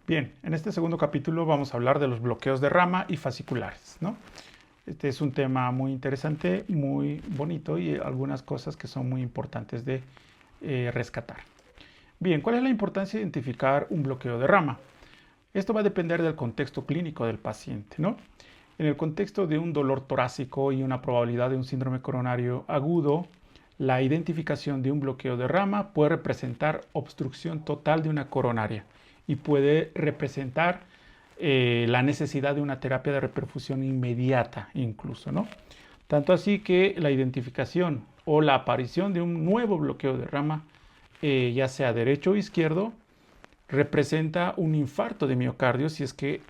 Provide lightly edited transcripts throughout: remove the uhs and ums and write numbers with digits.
Bien, en este segundo capítulo vamos a hablar de los bloqueos de rama y fasciculares, ¿no? Este es un tema muy interesante, muy bonito y algunas cosas que son muy importantes de rescatar. Bien, ¿cuál es la importancia de identificar un bloqueo de rama? Esto va a depender del contexto clínico del paciente, ¿no? En el contexto de un dolor torácico y una probabilidad de un síndrome coronario agudo, la identificación de un bloqueo de rama puede representar obstrucción total de una coronaria y puede representar la necesidad de una terapia de reperfusión inmediata incluso, ¿no? Tanto así que la identificación o la aparición de un nuevo bloqueo de rama, ya sea derecho o izquierdo, representa un infarto de miocardio si es que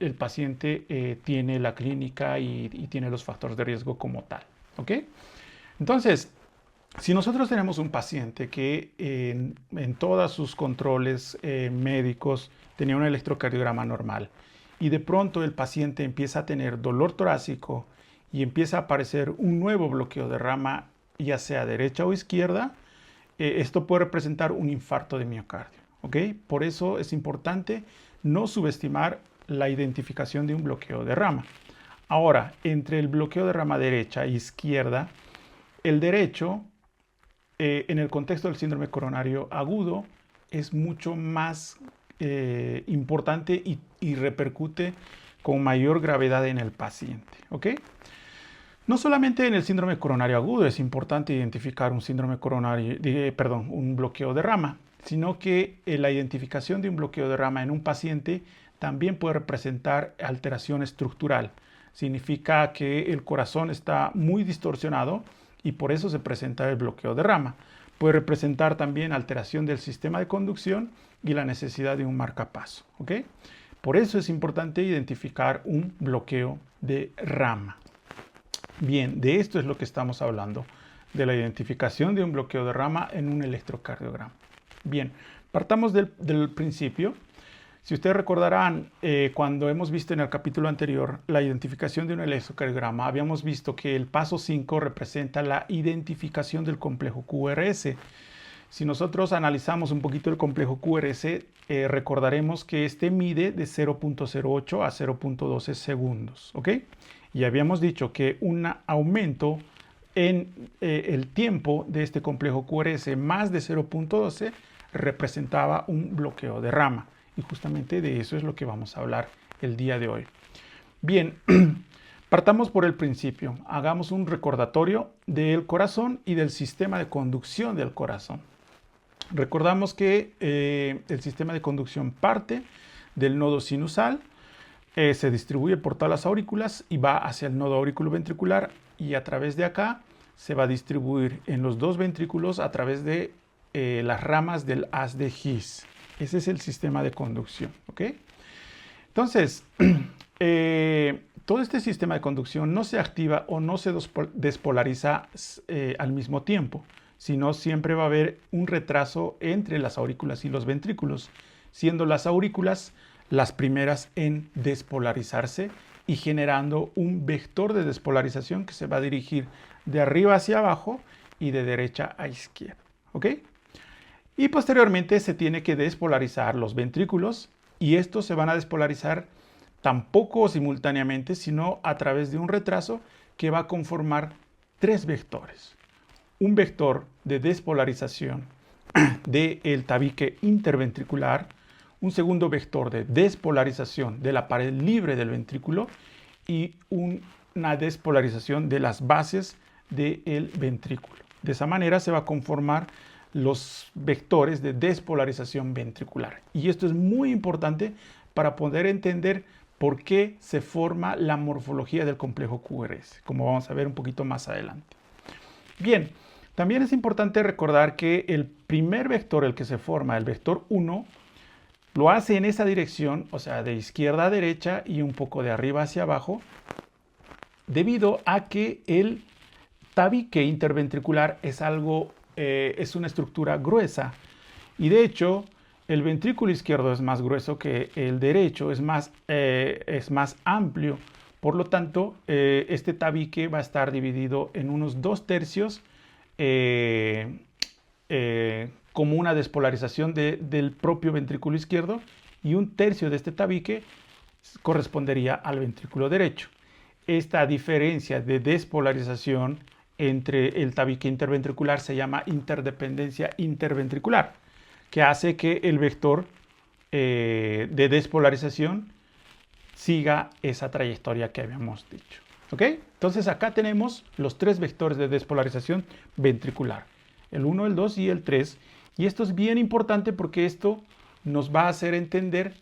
el paciente tiene la clínica y tiene los factores de riesgo como tal. ¿Ok? Entonces, si nosotros tenemos un paciente que en todos sus controles médicos tenía un electrocardiograma normal y de pronto el paciente empieza a tener dolor torácico y empieza a aparecer un nuevo bloqueo de rama, ya sea derecha o izquierda, esto puede representar un infarto de miocardio. ¿Ok? Por eso es importante no subestimar la identificación de un bloqueo de rama. Ahora, entre el bloqueo de rama derecha e izquierda, el derecho, en el contexto del síndrome coronario agudo, es mucho más importante y repercute con mayor gravedad en el paciente. ¿Ok? No solamente en el síndrome coronario agudo es importante identificar un síndrome coronario, un bloqueo de rama, sino que la identificación de un bloqueo de rama en un paciente también puede representar alteración estructural. Significa que el corazón está muy distorsionado y por eso se presenta el bloqueo de rama. Puede representar también alteración del sistema de conducción y la necesidad de un marcapaso. ¿Ok? Por eso es importante identificar un bloqueo de rama. Bien, de esto es lo que estamos hablando, de la identificación de un bloqueo de rama en un electrocardiograma. Bien, partamos del principio. Si ustedes recordarán, cuando hemos visto en el capítulo anterior la identificación de un electrocardiograma, habíamos visto que el paso 5 representa la identificación del complejo QRS. Si nosotros analizamos un poquito el complejo QRS, recordaremos que este mide de 0.08 a 0.12 segundos, ¿ok? Y habíamos dicho que un aumento en el tiempo de este complejo QRS más de 0.12 representaba un bloqueo de rama. Y justamente de eso es lo que vamos a hablar el día de hoy. Bien, partamos por el principio. Hagamos un recordatorio del corazón y del sistema de conducción del corazón. Recordamos que el sistema de conducción parte del nodo sinusal, se distribuye por todas las aurículas y va hacia el nodo auriculoventricular y a través de acá se va a distribuir en los dos ventrículos a través de las ramas del haz de His. Ese es el sistema de conducción. ¿Ok? Entonces, todo este sistema de conducción no se activa o no se despolariza al mismo tiempo, sino siempre va a haber un retraso entre las aurículas y los ventrículos, siendo las aurículas las primeras en despolarizarse y generando un vector de despolarización que se va a dirigir de arriba hacia abajo y de derecha a izquierda. ¿Ok? Y posteriormente se tiene que despolarizar los ventrículos y estos se van a despolarizar tampoco simultáneamente, sino a través de un retraso que va a conformar tres vectores. Un vector de despolarización del tabique interventricular, un segundo vector de despolarización de la pared libre del ventrículo y una despolarización de las bases del ventrículo. De esa manera se va a conformar los vectores de despolarización ventricular. Y esto es muy importante para poder entender por qué se forma la morfología del complejo QRS, como vamos a ver un poquito más adelante. Bien, también es importante recordar que el primer vector, el que se forma, el vector 1, lo hace en esa dirección, o sea, de izquierda a derecha y un poco de arriba hacia abajo, debido a que el tabique interventricular es una estructura gruesa y de hecho el ventrículo izquierdo es más grueso que el derecho, es más amplio. Por lo tanto, este tabique va a estar dividido en unos 2/3 como una despolarización del propio ventrículo izquierdo, y 1/3 de este tabique correspondería al ventrículo derecho. Esta diferencia de despolarización entre el tabique interventricular se llama interdependencia interventricular, que hace que el vector de despolarización siga esa trayectoria que habíamos dicho. ¿Ok? Entonces acá tenemos los 3 vectores de despolarización ventricular, el 1, el 2 y el 3. Y esto es bien importante porque esto nos va a hacer entender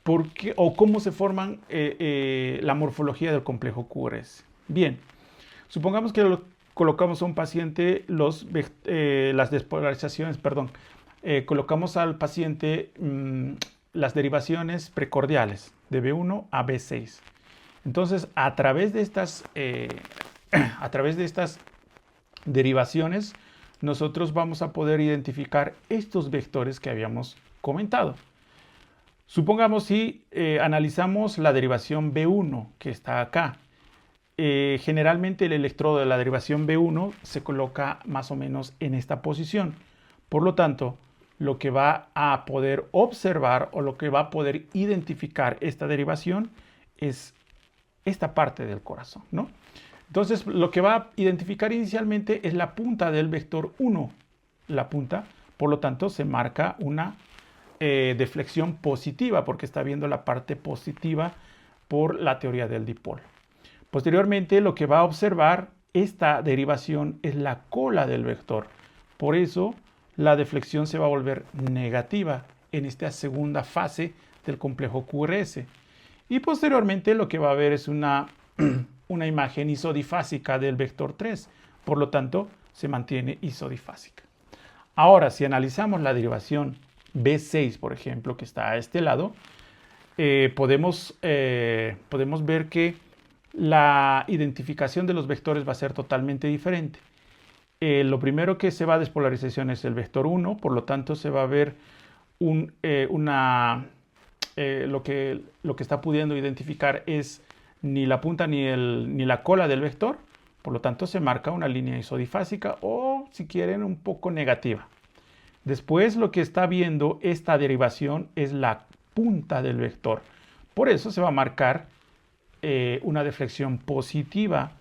por qué o cómo se forman la morfología del complejo QRS. Bien, supongamos que colocamos a un paciente las despolarizaciones, colocamos al paciente las derivaciones precordiales de B1 a B6. Entonces, a través de estas derivaciones, nosotros vamos a poder identificar estos vectores que habíamos comentado. Supongamos si analizamos la derivación B1 que está acá. Generalmente el electrodo de la derivación B1 se coloca más o menos en esta posición. Por lo tanto, lo que va a poder observar o lo que va a poder identificar esta derivación es esta parte del corazón, ¿no? Entonces, lo que va a identificar inicialmente es la punta del vector 1. La punta, por lo tanto, se marca una deflexión positiva porque está viendo la parte positiva por la teoría del dipolo. Posteriormente, lo que va a observar esta derivación es la cola del vector. Por eso, la deflexión se va a volver negativa en esta segunda fase del complejo QRS. Y posteriormente lo que va a ver es una imagen isodifásica del vector 3. Por lo tanto, se mantiene isodifásica. Ahora, si analizamos la derivación B6, por ejemplo, que está a este lado, podemos ver que la identificación de los vectores va a ser totalmente diferente. Lo primero que se va a despolarización es el vector 1, por lo tanto se va a ver lo que está pudiendo identificar es ni la punta ni la cola del vector, por lo tanto se marca una línea isodifásica o, si quieren, un poco negativa. Después lo que está viendo esta derivación es la punta del vector, por eso se va a marcar una deflexión positiva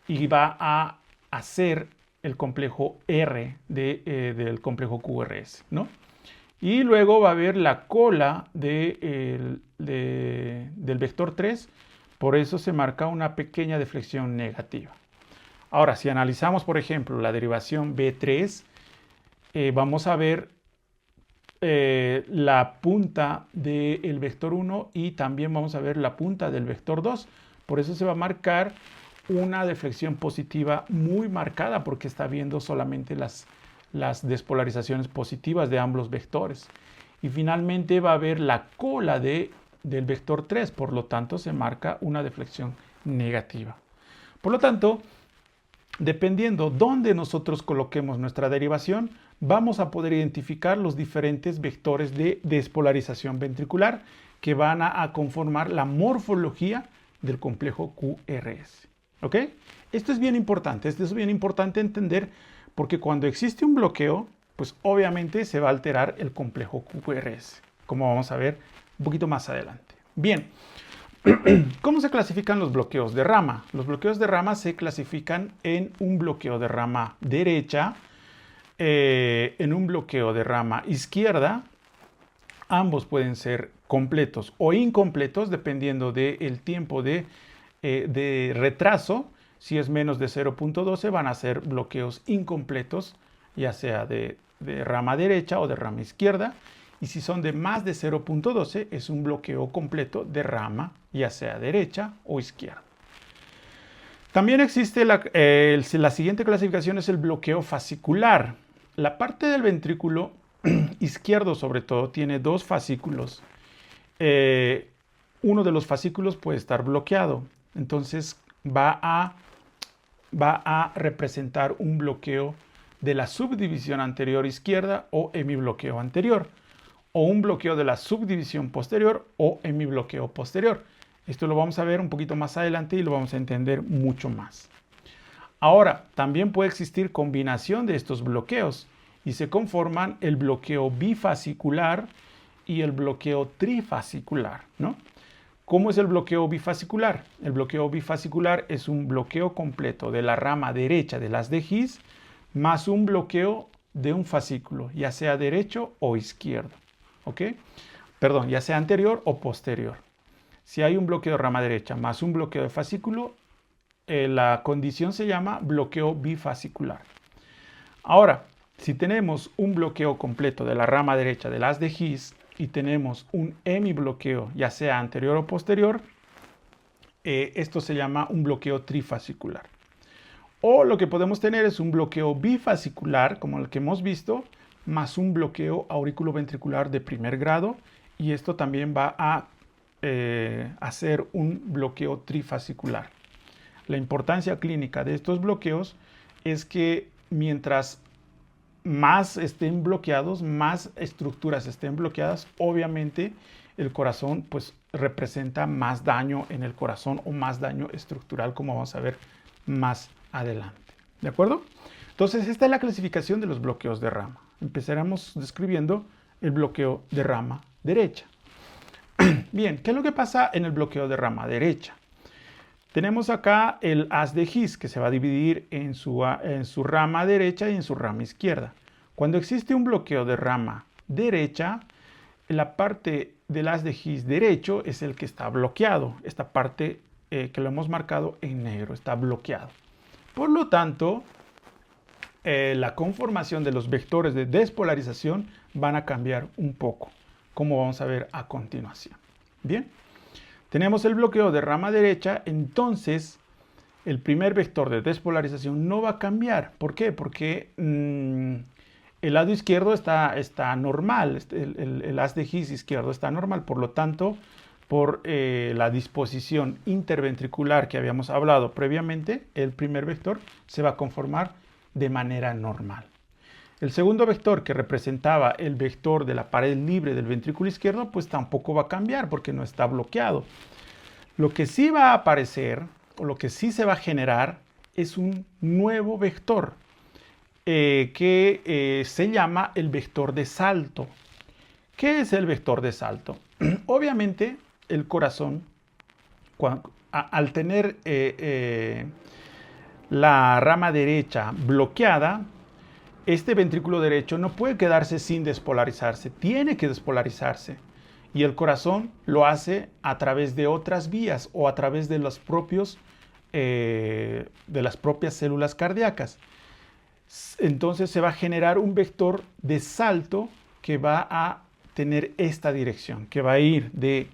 y va a hacer el complejo R del complejo QRS, ¿no? Y luego va a haber la cola del vector 3, por eso se marca una pequeña deflexión negativa. Ahora, si analizamos, por ejemplo, la derivación B3, vamos a ver la punta del vector 1 y también vamos a ver la punta del vector 2. Por eso se va a marcar una deflexión positiva muy marcada porque está viendo solamente las despolarizaciones positivas de ambos vectores. Y finalmente va a haber la cola del vector 3, por lo tanto se marca una deflexión negativa. Por lo tanto, dependiendo dónde nosotros coloquemos nuestra derivación, vamos a poder identificar los diferentes vectores de despolarización ventricular que van a conformar la morfología del complejo QRS. ¿Ok? Esto es bien importante entender porque cuando existe un bloqueo, pues obviamente se va a alterar el complejo QRS, como vamos a ver un poquito más adelante. Bien, ¿cómo se clasifican los bloqueos de rama? Los bloqueos de rama se clasifican en un bloqueo de rama derecha, en un bloqueo de rama izquierda. Ambos pueden ser completos o incompletos dependiendo del tiempo de retraso. Si es menos de 0.12 van a ser bloqueos incompletos, ya sea de rama derecha o de rama izquierda. Y si son de más de 0.12 es un bloqueo completo de rama, ya sea derecha o izquierda. También existe la siguiente clasificación, es el bloqueo fascicular. La parte del ventrículo izquierdo sobre todo tiene 2 fascículos. Uno de los fascículos puede estar bloqueado, entonces va a representar un bloqueo de la subdivisión anterior izquierda o hemibloqueo anterior, o un bloqueo de la subdivisión posterior o hemibloqueo posterior. Esto lo vamos a ver un poquito más adelante y lo vamos a entender mucho más. Ahora, también puede existir combinación de estos bloqueos y se conforman el bloqueo bifascicular y el bloqueo trifascicular, ¿no? ¿Cómo es el bloqueo bifascicular? El bloqueo bifascicular es un bloqueo completo de la rama derecha del haz de His más un bloqueo de un fascículo, ya sea derecho o izquierdo, ¿ok? Perdón, ya sea anterior o posterior. Si hay un bloqueo de rama derecha más un bloqueo de fascículo, la condición se llama bloqueo bifascicular. Ahora, si tenemos un bloqueo completo de la rama derecha del haz de His y tenemos un hemibloqueo, ya sea anterior o posterior, esto se llama un bloqueo trifascicular. O lo que podemos tener es un bloqueo bifascicular, como el que hemos visto, más un bloqueo auriculoventricular de primer grado, y esto también va a hacer un bloqueo trifascicular. La importancia clínica de estos bloqueos es que mientras más estén bloqueados, más estructuras estén bloqueadas, obviamente el corazón pues representa más daño en el corazón o más daño estructural, como vamos a ver más adelante. ¿De acuerdo? Entonces, esta es la clasificación de los bloqueos de rama. Empezaremos describiendo el bloqueo de rama derecha. Bien, ¿qué es lo que pasa en el bloqueo de rama derecha? Tenemos acá el haz de His, que se va a dividir en su rama derecha y en su rama izquierda. Cuando existe un bloqueo de rama derecha, la parte del haz de His derecho es el que está bloqueado. Esta parte que lo hemos marcado en negro está bloqueado. Por lo tanto, la conformación de los vectores de despolarización van a cambiar un poco, como vamos a ver a continuación. Bien. Tenemos el bloqueo de rama derecha, entonces el primer vector de despolarización no va a cambiar. ¿Por qué? Porque el lado izquierdo está normal, el haz de His izquierdo está normal, por lo tanto, por la disposición interventricular que habíamos hablado previamente, el primer vector se va a conformar de manera normal. El segundo vector, que representaba el vector de la pared libre del ventrículo izquierdo, pues tampoco va a cambiar porque no está bloqueado. Lo que sí va a aparecer, o lo que sí se va a generar, es un nuevo vector que se llama el vector de salto. ¿Qué es el vector de salto? Obviamente, el corazón, al tener la rama derecha bloqueada, este ventrículo derecho no puede quedarse sin despolarizarse, tiene que despolarizarse. Y el corazón lo hace a través de otras vías o a través de las propias células cardíacas. Entonces se va a generar un vector de salto que va a tener esta dirección, que va a ir del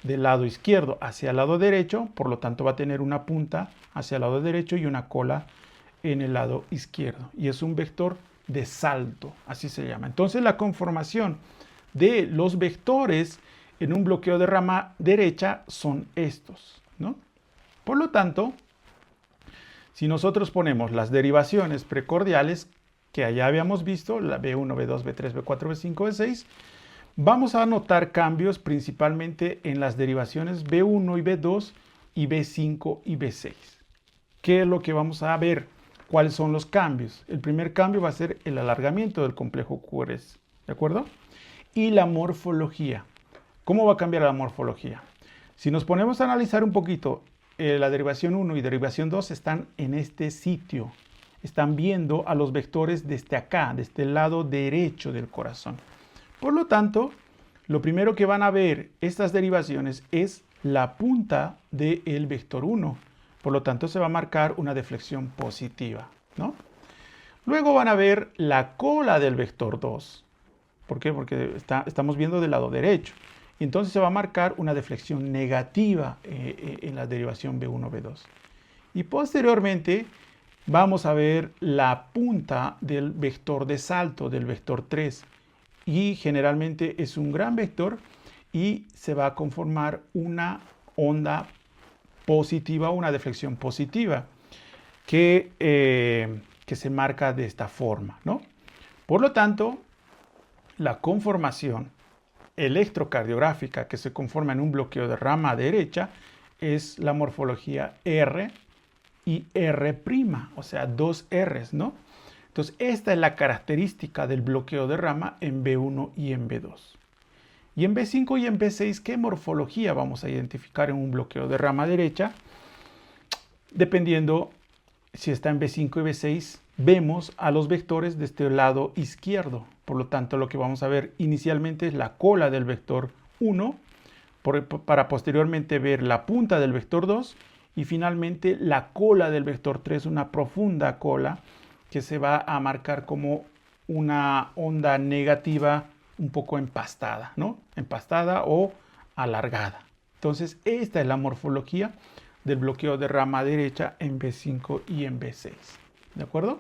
lado izquierdo hacia el lado derecho, por lo tanto va a tener una punta hacia el lado derecho y una cola en el lado izquierdo. Y es un vector de salto, así se llama. Entonces la conformación de los vectores en un bloqueo de rama derecha son estos, ¿no? Por lo tanto, si nosotros ponemos las derivaciones precordiales que allá habíamos visto, la B1, B2, B3, B4, B5, B6, vamos a notar cambios principalmente en las derivaciones B1 y B2 y B5 y B6. ¿Qué es lo que vamos a ver? ¿Cuáles son los cambios? El primer cambio va a ser el alargamiento del complejo QRS, ¿de acuerdo? Y la morfología. ¿Cómo va a cambiar la morfología? Si nos ponemos a analizar un poquito, la derivación 1 y derivación 2 están en este sitio. Están viendo a los vectores desde acá, desde el lado derecho del corazón. Por lo tanto, lo primero que van a ver estas derivaciones es la punta del vector 1. Por lo tanto, se va a marcar una deflexión positiva, ¿no? Luego van a ver la cola del vector 2. ¿Por qué? Porque estamos viendo del lado derecho. Y entonces se va a marcar una deflexión negativa en la derivación B1, B2. Y posteriormente vamos a ver la punta del vector de salto, del vector 3. Y generalmente es un gran vector y se va a conformar una onda positiva, una deflexión positiva, que se marca de esta forma, ¿no? Por lo tanto, la conformación electrocardiográfica que se conforma en un bloqueo de rama derecha es la morfología R y R', o sea, dos R's, ¿no? Entonces, esta es la característica del bloqueo de rama en B1 y en B2. Y en B5 y en B6, ¿qué morfología vamos a identificar en un bloqueo de rama derecha? Dependiendo si está en B5 y B6, vemos a los vectores de este lado izquierdo. Por lo tanto, lo que vamos a ver inicialmente es la cola del vector 1, para posteriormente ver la punta del vector 2 y finalmente la cola del vector 3, una profunda cola que se va a marcar como una onda negativa un poco empastada, ¿no? Empastada o alargada. Entonces, esta es la morfología del bloqueo de rama derecha en B5 y en B6. ¿De acuerdo?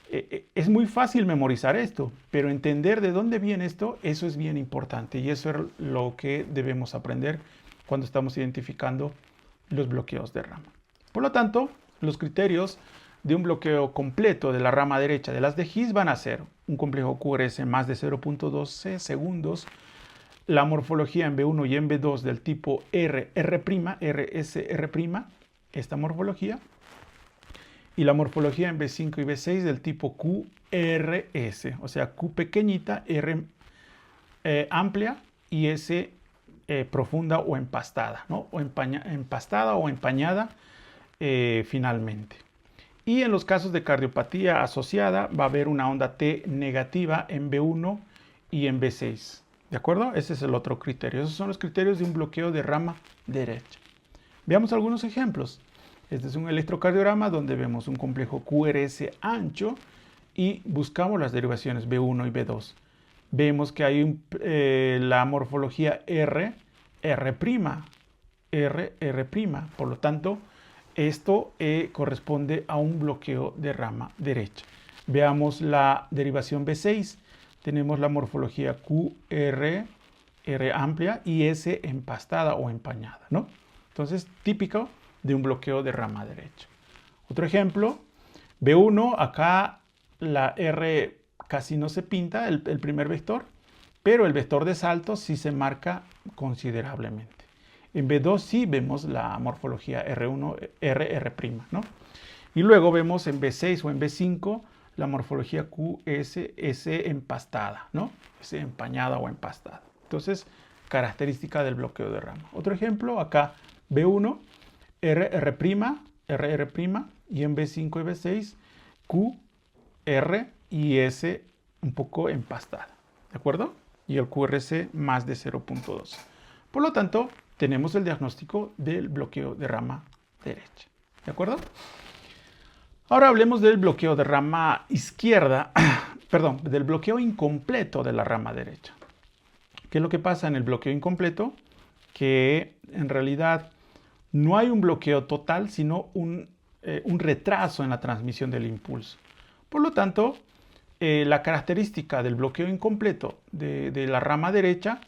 Es muy fácil memorizar esto, pero entender de dónde viene esto, eso es bien importante y eso es lo que debemos aprender cuando estamos identificando los bloqueos de rama. Por lo tanto, los criterios de un bloqueo completo de la rama derecha de las de His van a ser un complejo QRS más de 0.12 segundos, la morfología en B1 y en B2 del tipo RSR', esta morfología, y la morfología en B5 y B6 del tipo QRS, o sea, Q pequeñita, R amplia y S profunda o empastada, ¿no? O empastada o empañada finalmente. Y en los casos de cardiopatía asociada va a haber una onda T negativa en B1 y en B6. ¿De acuerdo? Ese es el otro criterio. Esos son los criterios de un bloqueo de rama derecha. Veamos algunos ejemplos. Este es un electrocardiograma donde vemos un complejo QRS ancho y buscamos las derivaciones B1 y B2. Vemos que hay la morfología R'. Por lo tanto, esto corresponde a un bloqueo de rama derecha. Veamos la derivación B6. Tenemos la morfología QR, R amplia y S empastada o empañada, ¿no? Entonces, típico de un bloqueo de rama derecha. Otro ejemplo, B1, acá la R casi no se pinta, el primer vector, pero el vector de salto sí se marca considerablemente. En B2 sí vemos la morfología R1, R', ¿no? Y luego vemos en B6 o en B5 la morfología QS, S empastada, ¿no? S empañada o empastada. Entonces, característica del bloqueo de rama. Otro ejemplo, acá B1, RR', y en B5 y B6, Q, R y S un poco empastada, ¿de acuerdo? Y el QRS más de 0.2. Por lo tanto, tenemos el diagnóstico del bloqueo de rama derecha, ¿de acuerdo? Ahora hablemos del bloqueo de rama izquierda, perdón, del bloqueo incompleto de la rama derecha. ¿Qué es lo que pasa en el bloqueo incompleto? Que en realidad no hay un bloqueo total, sino un retraso en la transmisión del impulso. Por lo tanto, la característica del bloqueo incompleto de la rama derecha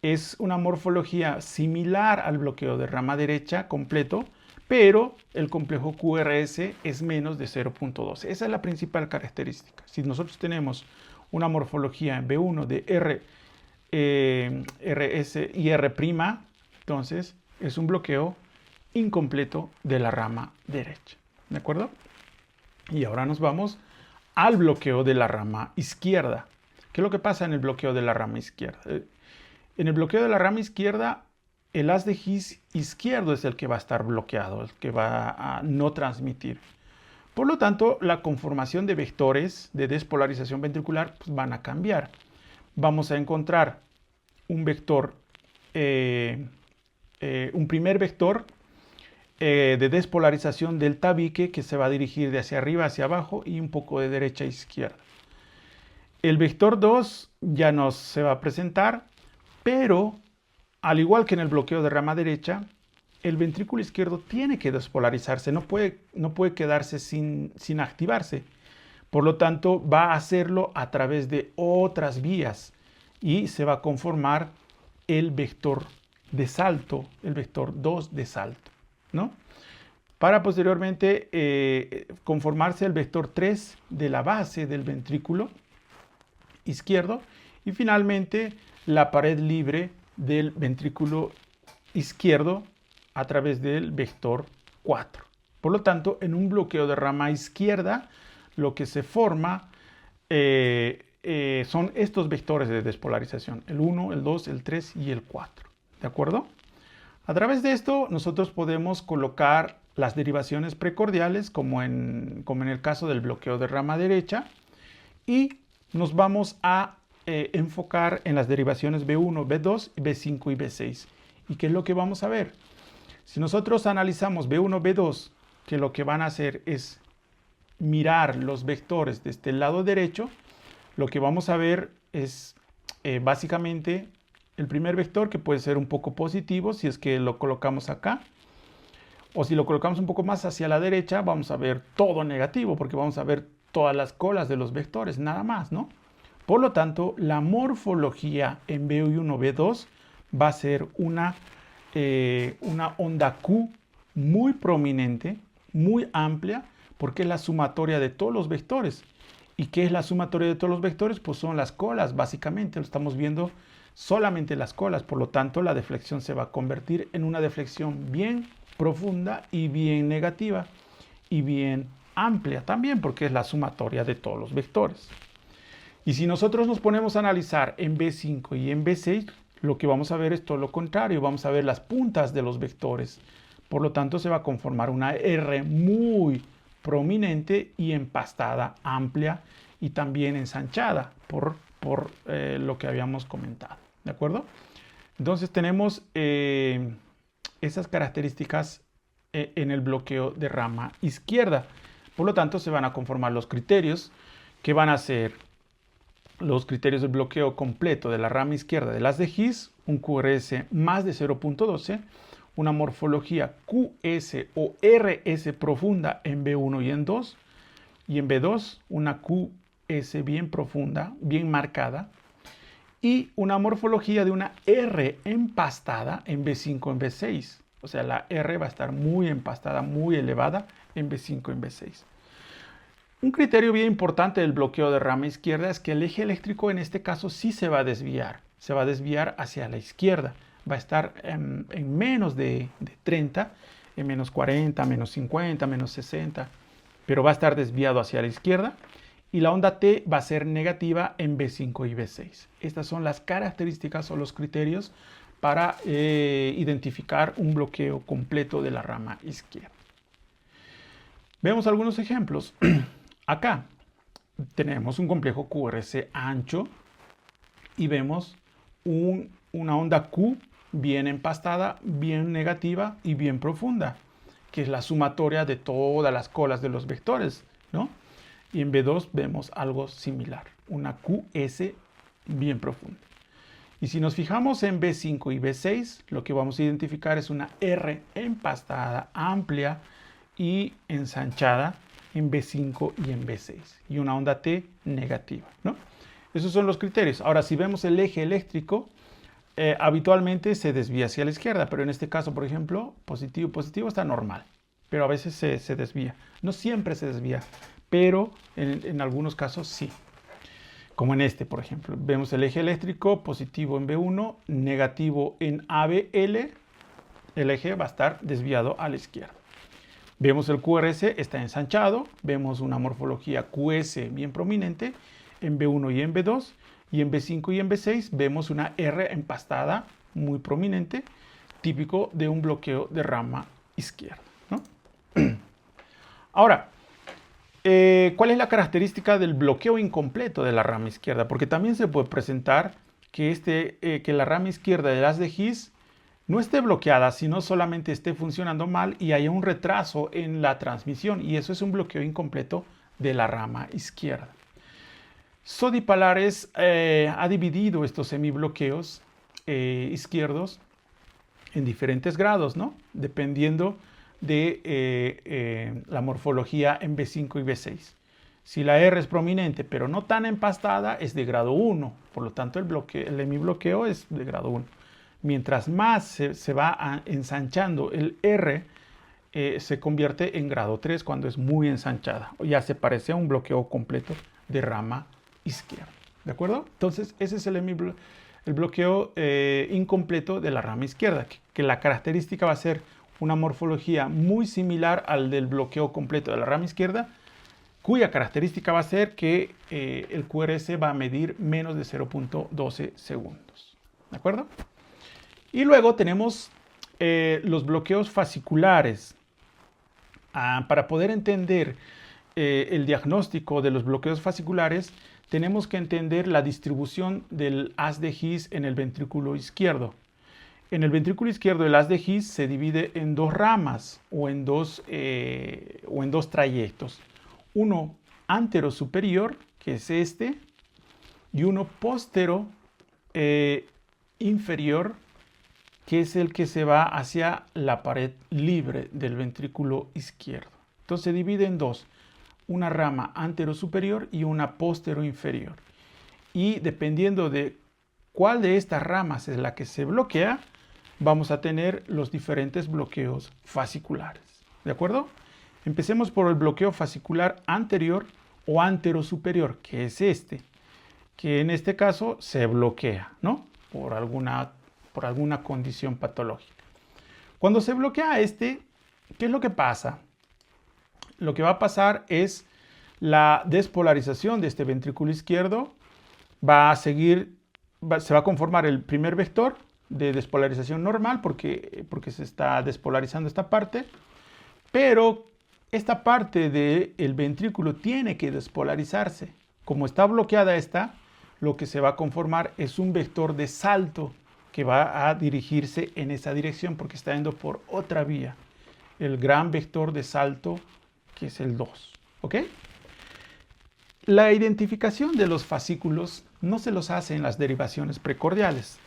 es una morfología similar al bloqueo de rama derecha completo, pero el complejo QRS es menos de 0.12. Esa es la principal característica. Si nosotros tenemos una morfología en B1 de RS y R', entonces es un bloqueo incompleto de la rama derecha. ¿De acuerdo? Y ahora nos vamos al bloqueo de la rama izquierda. ¿Qué es lo que pasa en el bloqueo de la rama izquierda? En el bloqueo de la rama izquierda, el haz de His izquierdo es el que va a estar bloqueado, el que va a no transmitir. Por lo tanto, la conformación de vectores de despolarización ventricular pues, van a cambiar. Vamos a encontrar un vector, un primer vector de despolarización del tabique que se va a dirigir de hacia arriba hacia abajo y un poco de derecha a izquierda. El vector 2 ya no se va a presentar, pero al igual que en el bloqueo de rama derecha, el ventrículo izquierdo tiene que despolarizarse, no puede quedarse sin activarse. Por lo tanto, va a hacerlo a través de otras vías y se va a conformar el vector de salto, el vector 2 de salto, ¿no? Para posteriormente conformarse el vector 3 de la base del ventrículo izquierdo y finalmente la pared libre del ventrículo izquierdo a través del vector 4. Por lo tanto, en un bloqueo de rama izquierda, lo que se forma son estos vectores de despolarización, el 1, el 2, el 3 y el 4. ¿De acuerdo? A través de esto nosotros podemos colocar las derivaciones precordiales, como en el caso del bloqueo de rama derecha, y nos vamos a enfocar en las derivaciones B1, B2, B5 y B6. ¿Y qué es lo que vamos a ver? Si nosotros analizamos B1, B2, que lo que van a hacer es mirar los vectores desde el lado derecho, lo que vamos a ver es básicamente el primer vector, que puede ser un poco positivo si es que lo colocamos acá, o si lo colocamos un poco más hacia la derecha, vamos a ver todo negativo, porque vamos a ver todas las colas de los vectores, nada más, ¿no? Por lo tanto, la morfología en B1, B2 va a ser una onda Q muy prominente, muy amplia, porque es la sumatoria de todos los vectores. ¿Y qué es la sumatoria de todos los vectores? Pues son las colas, básicamente. Lo estamos viendo solamente las colas. Por lo tanto, la deflexión se va a convertir en una deflexión bien profunda y bien negativa. Y bien amplia también, porque es la sumatoria de todos los vectores. Y si nosotros nos ponemos a analizar en B5 y en B6, lo que vamos a ver es todo lo contrario. Vamos a ver las puntas de los vectores. Por lo tanto, se va a conformar una R muy prominente y empastada, amplia y también ensanchada por lo que habíamos comentado. ¿De acuerdo? Entonces tenemos esas características en el bloqueo de rama izquierda. Por lo tanto, se van a conformar los criterios que van a ser los criterios del bloqueo completo de la rama izquierda de las de His, un QRS más de 0.12, una morfología QS o RS profunda en B1 y en 2, y en B2 una QS bien profunda, bien marcada, y una morfología de una R empastada en B5 en B6. O sea, la R va a estar muy empastada, muy elevada en B5 en B6. Un criterio bien importante del bloqueo de rama izquierda es que el eje eléctrico en este caso sí se va a desviar. Se va a desviar hacia la izquierda. Va a estar en menos de 30, en menos 40, menos 50, menos 60. Pero va a estar desviado hacia la izquierda. Y la onda T va a ser negativa en B5 y B6. Estas son las características o los criterios para identificar un bloqueo completo de la rama izquierda. Vemos algunos ejemplos. Acá tenemos un complejo QRS ancho y vemos una onda Q bien empastada, bien negativa y bien profunda, que es la sumatoria de todas las colas de los vectores, ¿no? Y en B2 vemos algo similar, una QS bien profunda. Y si nos fijamos en B5 y B6, lo que vamos a identificar es una R empastada, amplia y ensanchada en B5 y en B6. Y una onda T negativa, ¿no? Esos son los criterios. Ahora, si vemos el eje eléctrico, habitualmente se desvía hacia la izquierda, pero en este caso, por ejemplo, positivo está normal, pero a veces se desvía. No siempre se desvía, pero en algunos casos sí. Como en este, por ejemplo. Vemos el eje eléctrico positivo en B1, negativo en ABL. El eje va a estar desviado a la izquierda. Vemos el QRS, está ensanchado. Vemos una morfología QS bien prominente en B1 y en B2. Y en B5 y en B6 vemos una R empastada muy prominente, típico de un bloqueo de rama izquierda, ¿no? Ahora, ¿cuál es la característica del bloqueo incompleto de la rama izquierda? Porque también se puede presentar que la rama izquierda de las de His no esté bloqueada, sino solamente esté funcionando mal y haya un retraso en la transmisión. Y eso es un bloqueo incompleto de la rama izquierda. Sodi Palares ha dividido estos semibloqueos izquierdos en diferentes grados, ¿no? Dependiendo de la morfología en B5 y B6. Si la R es prominente pero no tan empastada, es de grado 1. Por lo tanto, el hemibloqueo es de grado 1. Mientras más se va ensanchando el R, se convierte en grado 3 cuando es muy ensanchada. Ya se parece a un bloqueo completo de rama izquierda. ¿De acuerdo? Entonces, ese es el bloqueo incompleto de la rama izquierda, que la característica va a ser una morfología muy similar al del bloqueo completo de la rama izquierda, cuya característica va a ser que el QRS va a medir menos de 0.12 segundos. ¿De acuerdo? Y luego tenemos los bloqueos fasciculares. Para poder entender el diagnóstico de los bloqueos fasciculares, tenemos que entender la distribución del haz de His en el ventrículo izquierdo. En el ventrículo izquierdo, el haz de His se divide en dos ramas o en dos trayectos. Uno antero superior, que es este, y uno postero inferior, que es el que se va hacia la pared libre del ventrículo izquierdo. Entonces se divide en dos, una rama antero superior y una postero inferior. Y dependiendo de cuál de estas ramas es la que se bloquea, vamos a tener los diferentes bloqueos fasciculares. ¿De acuerdo? Empecemos por el bloqueo fascicular anterior o antero superior, que es este, que en este caso se bloquea, ¿no? Por alguna condición patológica. Cuando se bloquea este, ¿qué es lo que pasa? Lo que va a pasar es la despolarización de este ventrículo izquierdo. Se va a conformar el primer vector de despolarización normal porque se está despolarizando esta parte, pero esta parte del ventrículo tiene que despolarizarse. Como está bloqueada esta, lo que se va a conformar es un vector de salto que va a dirigirse en esa dirección porque está yendo por otra vía. El gran vector de salto, que es el 2. ¿Ok? La identificación de los fascículos no se los hace en las derivaciones precordiales.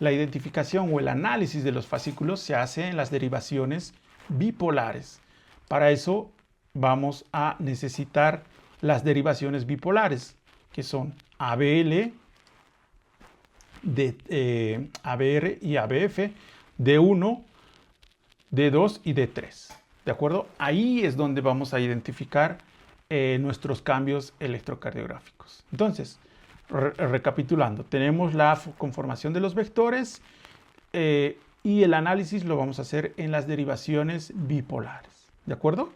La identificación o el análisis de los fascículos se hace en las derivaciones bipolares. Para eso vamos a necesitar las derivaciones bipolares, que son ABL, ABR y ABF, D1, D2 y D3. ¿De acuerdo? Ahí es donde vamos a identificar nuestros cambios electrocardiográficos. Entonces, recapitulando, tenemos la conformación de los vectores y el análisis lo vamos a hacer en las derivaciones bipolares. ¿De acuerdo?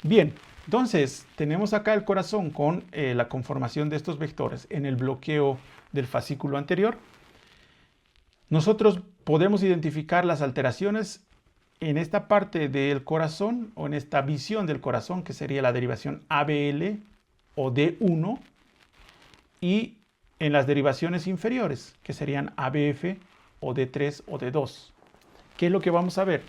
Bien, entonces tenemos acá el corazón con la conformación de estos vectores en el bloqueo del fascículo anterior. Nosotros podemos identificar las alteraciones en esta parte del corazón o en esta visión del corazón, que sería la derivación ABL o D1, y en las derivaciones inferiores, que serían ABF o D3 o D2. ¿Qué es lo que vamos a ver?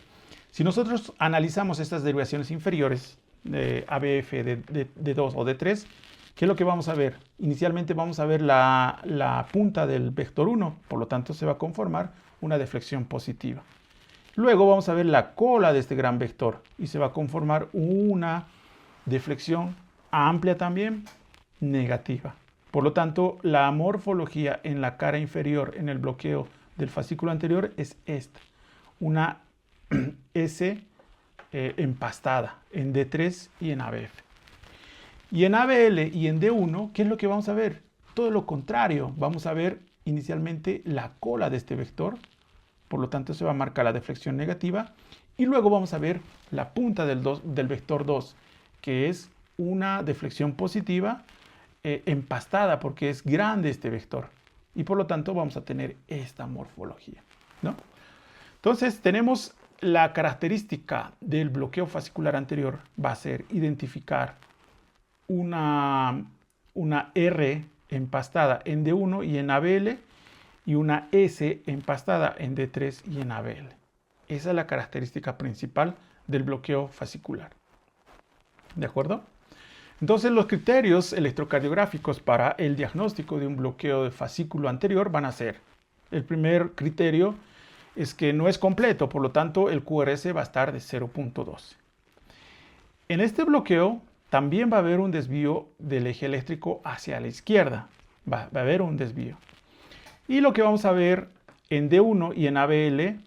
Si nosotros analizamos estas derivaciones inferiores, de ABF, de D2 o D3, ¿qué es lo que vamos a ver? Inicialmente vamos a ver la punta del vector 1, por lo tanto se va a conformar una deflexión positiva. Luego vamos a ver la cola de este gran vector y se va a conformar una deflexión amplia también negativa. Por lo tanto, la morfología en la cara inferior en el bloqueo del fascículo anterior es esta, una S empastada en D3 y en ABF. Y en ABL y en D1, ¿qué es lo que vamos a ver? Todo lo contrario, vamos a ver inicialmente la cola de este vector, por lo tanto se va a marcar la deflexión negativa, y luego vamos a ver la punta del vector 2, que es una deflexión positiva empastada porque es grande este vector, y por lo tanto vamos a tener esta morfología, ¿no? Entonces tenemos la característica del bloqueo fascicular anterior va a ser identificar una R empastada en D1 y en ABL y una S empastada en D3 y en ABL. Esa es la característica principal del bloqueo fascicular. ¿De acuerdo? Entonces los criterios electrocardiográficos para el diagnóstico de un bloqueo de fascículo anterior van a ser: el primer criterio es que no es completo, por lo tanto el QRS va a estar de 0.12. En este bloqueo también va a haber un desvío del eje eléctrico hacia la izquierda. Va a haber un desvío. Y lo que vamos a ver en D1 y en ABL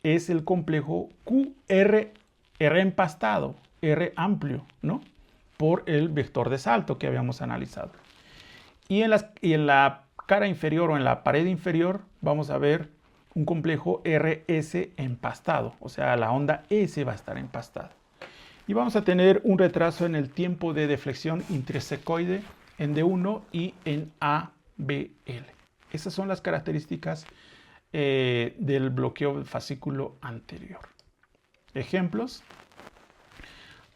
es el complejo QR, R empastado, R amplio, ¿no? Por el vector de salto que habíamos analizado. Y en la cara inferior o en la pared inferior vamos a ver un complejo RS empastado, o sea, la onda S va a estar empastada. Y vamos a tener un retraso en el tiempo de deflexión intrasecoide en D1 y en ABL. Esas son las características del bloqueo del fascículo anterior. Ejemplos.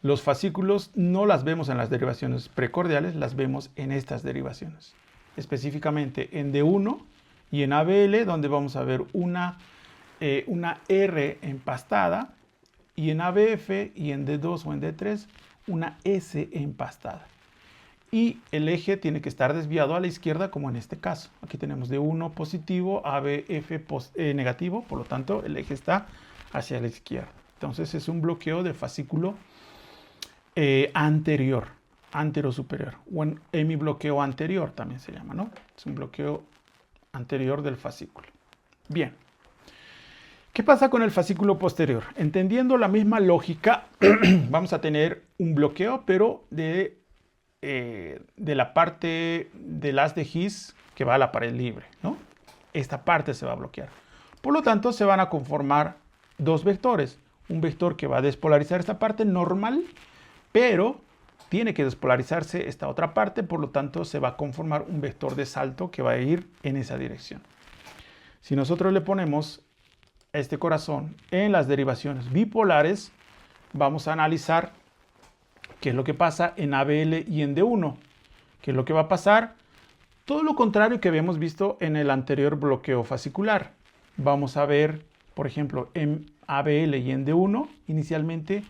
Los fascículos no las vemos en las derivaciones precordiales, las vemos en estas derivaciones. Específicamente en D1 y en ABL, donde vamos a ver una R empastada, y en ABF y en D2 o en D3 una S empastada. Y el eje tiene que estar desviado a la izquierda, como en este caso. Aquí tenemos D1 positivo, ABF negativo, por lo tanto el eje está hacia la izquierda. Entonces es un bloqueo del fascículo anterior, anterosuperior, o en hemibloqueo anterior también se llama, ¿no? Es un bloqueo anterior del fascículo. Bien. ¿Qué pasa con el fascículo posterior? Entendiendo la misma lógica, vamos a tener un bloqueo, pero de la parte del haz de His que va a la pared libre, ¿no? Esta parte se va a bloquear. Por lo tanto, se van a conformar dos vectores. Un vector que va a despolarizar esta parte normal, pero tiene que despolarizarse esta otra parte, por lo tanto, se va a conformar un vector de salto que va a ir en esa dirección. Si nosotros le ponemos este corazón en las derivaciones bipolares, vamos a analizar qué es lo que pasa en ABL y en D1. ¿Qué es lo que va a pasar? Todo lo contrario que habíamos visto en el anterior bloqueo fascicular. Vamos a ver, por ejemplo, en ABL y en D1, inicialmente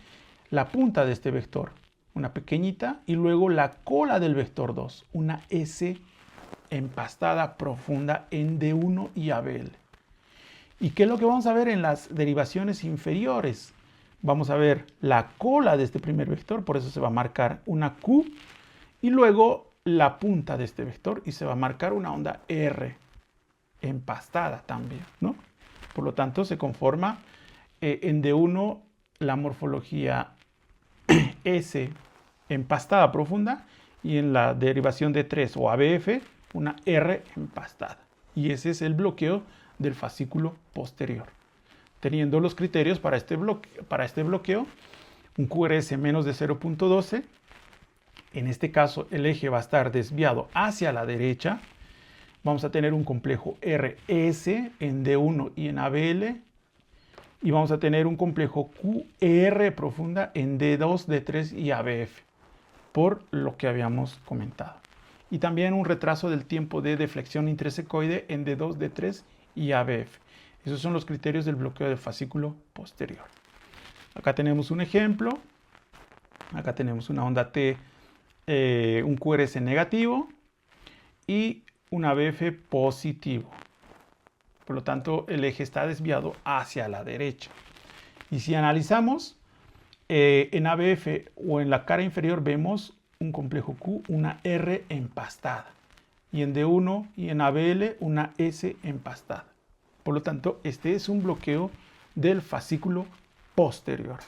la punta de este vector, una pequeñita, y luego la cola del vector 2, una S empastada profunda en D1 y ABL. ¿Y qué es lo que vamos a ver en las derivaciones inferiores? Vamos a ver la cola de este primer vector, por eso se va a marcar una Q, y luego la punta de este vector, y se va a marcar una onda R, empastada también, ¿no? Por lo tanto, se conforma en D1 la morfología S empastada profunda, y en la derivación de 3 o ABF, una R empastada. Y ese es el bloqueo del fascículo posterior. Teniendo los criterios para este bloqueo, un QRS menos de 0.12, en este caso el eje va a estar desviado hacia la derecha, vamos a tener un complejo RS en D1 y en ABL, y vamos a tener un complejo QR profunda en D2, D3 y ABF, por lo que habíamos comentado. Y también un retraso del tiempo de deflexión intrasecoide en D2, D3 y ABF. Esos son los criterios del bloqueo del fascículo posterior. Acá tenemos un ejemplo. Acá tenemos una onda T, un QRS negativo y un ABF positivo. Por lo tanto, el eje está desviado hacia la derecha. Y si analizamos, en ABF o en la cara inferior vemos un complejo Q, una R empastada. Y en D1 y en ABL una S empastada. Por lo tanto, este es un bloqueo del fascículo posterior.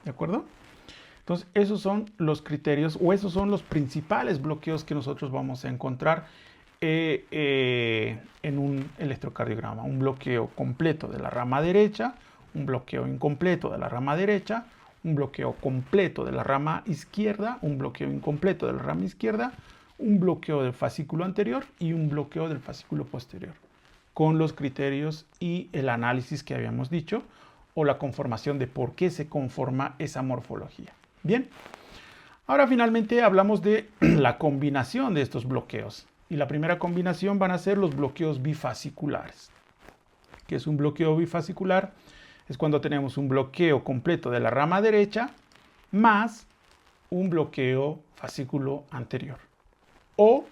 ¿De acuerdo? Entonces, esos son los criterios o esos son los principales bloqueos que nosotros vamos a encontrar en un electrocardiograma. Un bloqueo completo de la rama derecha, un bloqueo incompleto de la rama derecha, un bloqueo completo de la rama izquierda, un bloqueo incompleto de la rama izquierda, un bloqueo del fascículo anterior y un bloqueo del fascículo posterior, con los criterios y el análisis que habíamos dicho, o la conformación de por qué se conforma esa morfología. Bien, ahora finalmente hablamos de la combinación de estos bloqueos. Y la primera combinación van a ser los bloqueos bifasciculares. ¿Qué es un bloqueo bifascicular? Es cuando tenemos un bloqueo completo de la rama derecha más un bloqueo fascículo anterior o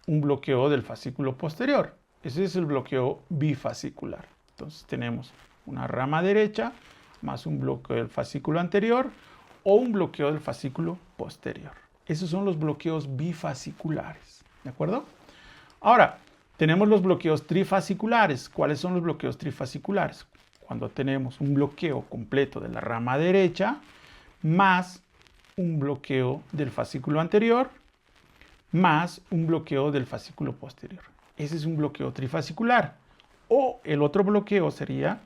un bloqueo del fascículo posterior. Ese es el bloqueo bifascicular. Entonces tenemos una rama derecha más un bloqueo del fascículo anterior o un bloqueo del fascículo posterior. Esos son los bloqueos bifasciculares. ¿De acuerdo? Ahora, tenemos los bloqueos trifasciculares. ¿Cuáles son los bloqueos trifasciculares? Cuando tenemos un bloqueo completo de la rama derecha más un bloqueo del fascículo anterior más un bloqueo del fascículo posterior. Ese es un bloqueo trifascicular. O el otro bloqueo sería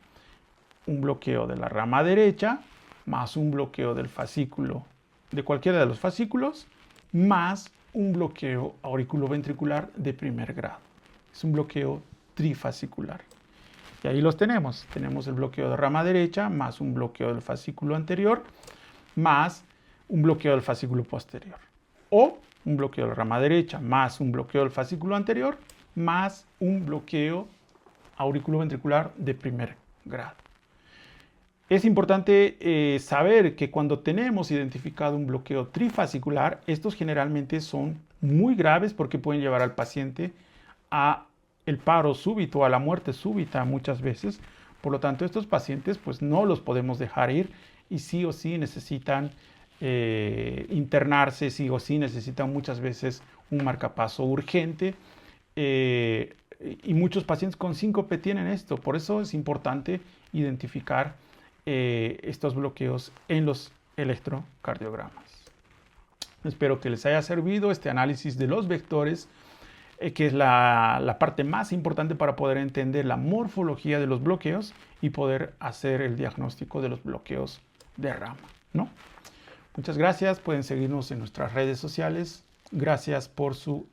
un bloqueo de la rama derecha más un bloqueo del fascículo, de cualquiera de los fascículos, más un bloqueo auriculoventricular de primer grado. Es un bloqueo trifascicular. Y ahí los tenemos. Tenemos el bloqueo de rama derecha, más un bloqueo del fascículo anterior, más un bloqueo del fascículo posterior. O un bloqueo de rama derecha, más un bloqueo del fascículo anterior, más un bloqueo auriculoventricular de primer grado. Es importante saber que cuando tenemos identificado un bloqueo trifascicular, estos generalmente son muy graves porque pueden llevar al paciente a el paro súbito, a la muerte súbita muchas veces. Por lo tanto, estos pacientes pues no los podemos dejar ir y sí o sí necesitan internarse, sí o sí necesitan muchas veces un marcapaso urgente. Y muchos pacientes con síncope tienen esto. Por eso es importante identificar estos bloqueos en los electrocardiogramas. Espero que les haya servido este análisis de los vectores, que es la parte más importante para poder entender la morfología de los bloqueos y poder hacer el diagnóstico de los bloqueos de rama, ¿no? Muchas gracias. Pueden seguirnos en nuestras redes sociales. Gracias por su